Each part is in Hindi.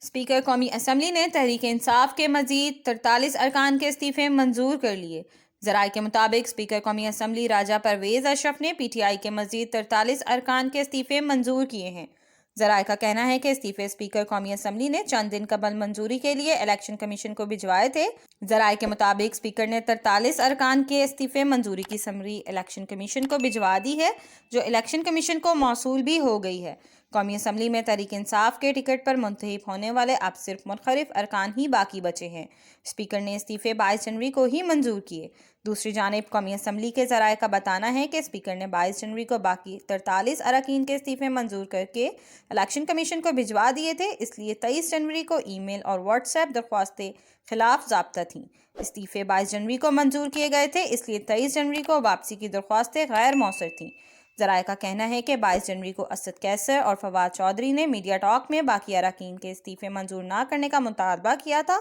स्पीकर कौमी असम्बली ने तहरीक इंसाफ के मजीद 43 अरकान के इस्तीफे मंजूर कर लिए। जराये के मुताबिक स्पीकर कौमी असम्बली राजा परवेज अशरफ ने PTI के मजीद 43 अरकान के इस्तीफे मंजूर किए हैं। जराये का कहना है कि इस्तीफे स्पीकर कौमी असम्बली ने चंद दिन कबल मंजूरी के लिए इलेक्शन कमीशन को भिजवाए थे। जराये के मुताबिक स्पीकर ने 43 अरकान के इस्तीफे मंजूरी की समरी इलेक्शन कमीशन को भिजवा दी है, जो इलेक्शन कमीशन को मौसूल भी हो गई है। कौमी असम्बली में तहरीक इंसाफ के टिकट पर मुंतखब होने वाले अब सिर्फ मुनखरिफ अरकान ही बाकी बचे हैं। स्पीकर ने इस्तीफे 22 जनवरी को ही मंजूर किए। दूसरी जानिब कौमी असम्बली के जराये का बताना है कि स्पीकर ने 22 जनवरी को बाकी 43 अरकान के इस्तीफे मंजूर करके इलेक्शन कमीशन को भिजवा दिए थे, इसलिए 23 जनवरी को ईमेल और व्हाट्सएप दरख्वास्तें खिलाफ ज़ाब्ता थीं। इस्तीफे 22 जनवरी को मंजूर किए गए थे, इसलिए 23 जनवरी को वापसी की दरख्वास्तें गैर मौसर थीं। जराये का कहना है कि 22 जनवरी को असद कैसर और फवाद चौधरी ने मीडिया टॉक में बाकी अरकान के इस्तीफे मंजूर ना करने का मुतालबा किया था।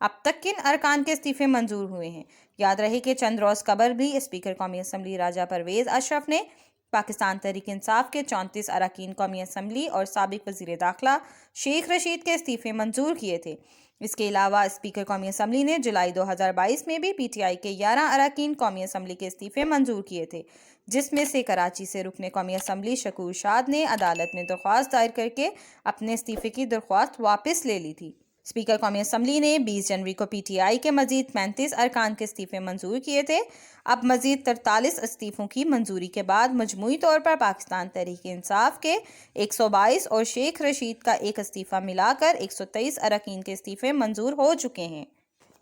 अब तक किन अरकान के इस्तीफे मंजूर हुए हैं? याद रहे कि चंद रोज़ कबल भी स्पीकर कौमी असम्बली राजा परवेज अशरफ ने पाकिस्तान तहरीक इंसाफ के 34 अरकान कौमी असम्बली और साबिक वज़ीर दाखिला शेख रशीद के इस्तीफे मंजूर किए थे। इसके अलावा स्पीकर कौमी असम्बली ने जुलाई 2022 में भी PTI के 11 अरकान कौमी असम्बली के इस्तीफे मंजूर किए थे, जिसमें से कराची से रुकने कौमी असम्बली शकूर शाद ने अदालत में दरख्वास्त दायर करके अपने इस्तीफे की दरख्वास्त वापस ले ली थी। स्पीकर कौमी असम्बली ने 20 जनवरी को PTI के मजीद 35 अरकान के इस्तीफे मंजूर किए थे। अब मजीद 43 इस्तीफ़ों की मंजूरी के बाद मजमूई तौर पर पाकिस्तान तहरीक इंसाफ के 122 और शेख रशीद का एक इस्तीफ़ा मिलाकर 123 अरकान के इस्तीफे मंजूर हो चुके हैं।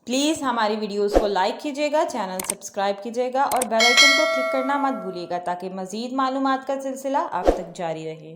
प्लीज़ हमारी वीडियोस को लाइक कीजिएगा, चैनल सब्सक्राइब कीजिएगा और बेल आइकन को क्लिक करना मत भूलिएगा ताकि मजीद मालूमात का सिलसिला आप तक जारी रहे।